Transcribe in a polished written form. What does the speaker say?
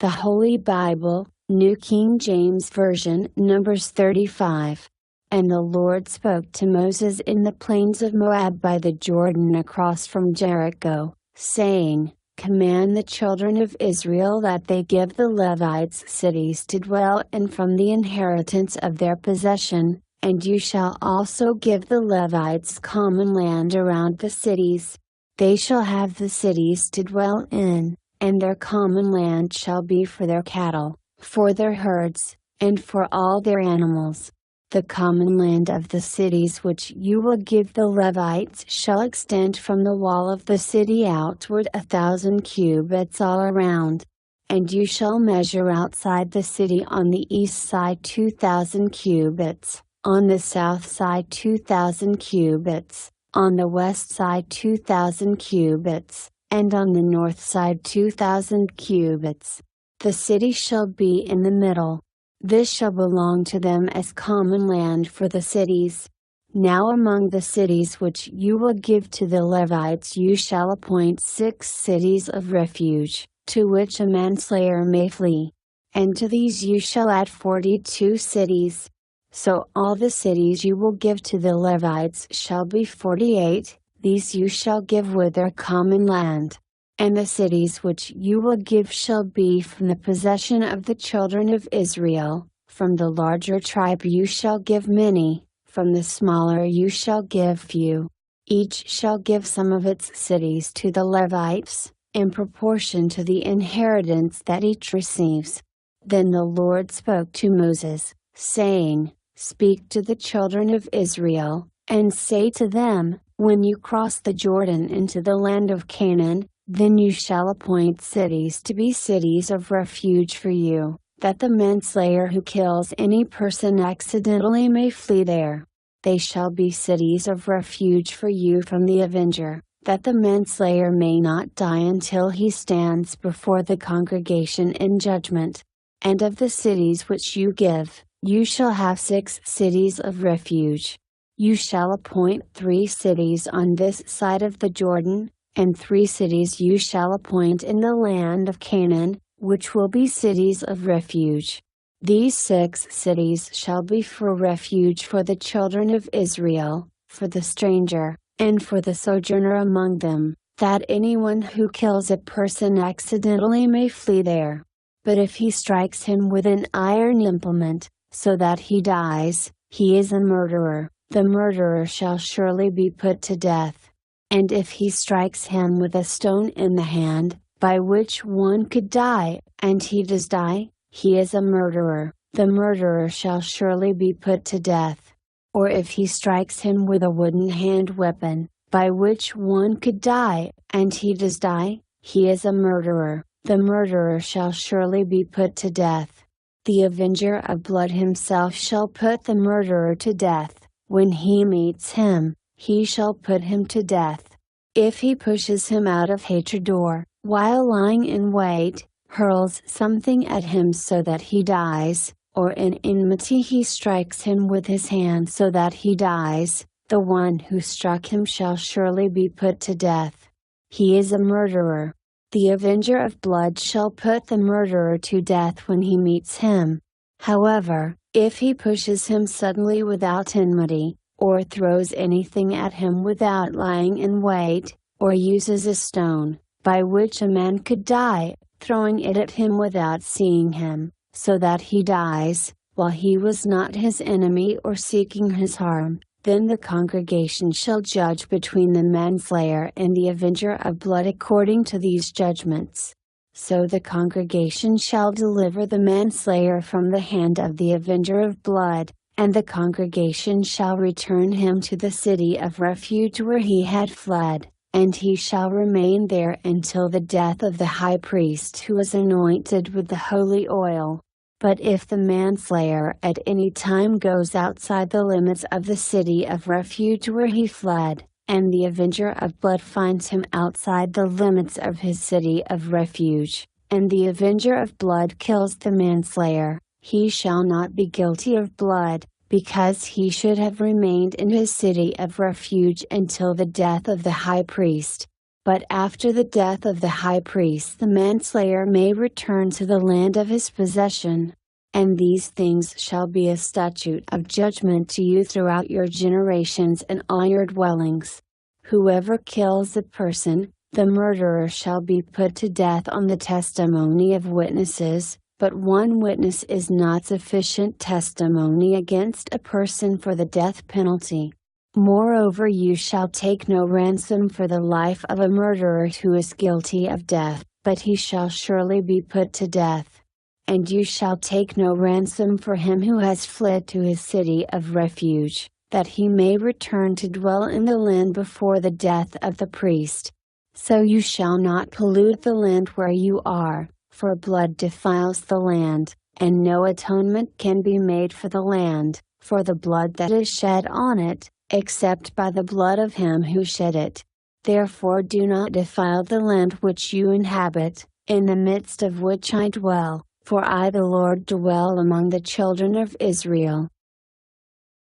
The Holy Bible, New King James Version, Numbers 35. And the Lord spoke to Moses in the plains of Moab by the Jordan across from Jericho, saying, Command the children of Israel that they give the Levites cities to dwell in from the inheritance of their possession, and you shall also give the Levites common land around the cities. They shall have the cities to dwell in, and their common land shall be for their cattle, for their herds, and for all their animals. The common land of the cities which you will give the Levites shall extend from the wall of the city outward 1,000 cubits all around. And you shall measure outside the city on the east side 2,000 cubits, on the south side 2,000 cubits, on the west side 2,000 cubits, and on the north side 2,000 cubits. The city shall be in the middle. This shall belong to them as common land for the cities. Now among the cities which you will give to the Levites you shall appoint 6 cities of refuge, to which a manslayer may flee. And to these you shall add 42 cities. So all the cities you will give to the Levites shall be 48, these you shall give with their common land. And the cities which you will give shall be from the possession of the children of Israel. From the larger tribe you shall give many, from the smaller you shall give few. Each shall give some of its cities to the Levites, in proportion to the inheritance that each receives. Then the Lord spoke to Moses, saying, Speak to the children of Israel, and say to them, When you cross the Jordan into the land of Canaan, then you shall appoint cities to be cities of refuge for you, that the manslayer who kills any person accidentally may flee there. They shall be cities of refuge for you from the avenger, that the manslayer may not die until he stands before the congregation in judgment. And of the cities which you give, you shall have 6 cities of refuge. You shall appoint 3 cities on this side of the Jordan, and 3 cities you shall appoint in the land of Canaan, which will be cities of refuge. These 6 cities shall be for refuge for the children of Israel, for the stranger, and for the sojourner among them, that anyone who kills a person accidentally may flee there. But if he strikes him with an iron implement, so that he dies, he is a murderer, the murderer shall surely be put to death. And if he strikes him with a stone in the hand, by which one could die, and he does die, he is a murderer, the murderer shall surely be put to death. Or if he strikes him with a wooden hand weapon, by which one could die, and he does die, he is a murderer, the murderer shall surely be put to death. The avenger of blood himself shall put the murderer to death. When he meets him, he shall put him to death. If he pushes him out of hatred or, while lying in wait, hurls something at him so that he dies, or in enmity he strikes him with his hand so that he dies, the one who struck him shall surely be put to death. He is a murderer. The avenger of blood shall put the murderer to death when he meets him. However, if he pushes him suddenly without enmity, or throws anything at him without lying in wait, or uses a stone, by which a man could die, throwing it at him without seeing him, so that he dies, while he was not his enemy or seeking his harm, then the congregation shall judge between the manslayer and the avenger of blood according to these judgments. So the congregation shall deliver the manslayer from the hand of the avenger of blood, and the congregation shall return him to the city of refuge where he had fled, and he shall remain there until the death of the high priest who is anointed with the holy oil. But if the manslayer at any time goes outside the limits of the city of refuge where he fled, and the avenger of blood finds him outside the limits of his city of refuge, and the avenger of blood kills the manslayer, he shall not be guilty of blood, because he should have remained in his city of refuge until the death of the high priest. But after the death of the high priest the manslayer may return to the land of his possession. And these things shall be a statute of judgment to you throughout your generations and all your dwellings. Whoever kills a person, the murderer shall be put to death on the testimony of witnesses, but one witness is not sufficient testimony against a person for the death penalty. Moreover, you shall take no ransom for the life of a murderer who is guilty of death, but he shall surely be put to death. And you shall take no ransom for him who has fled to his city of refuge, that he may return to dwell in the land before the death of the priest. So you shall not pollute the land where you are, for blood defiles the land, and no atonement can be made for the land, for the blood that is shed on it, except by the blood of him who shed it. Therefore do not defile the land which you inhabit, in the midst of which I dwell, for I the Lord dwell among the children of Israel.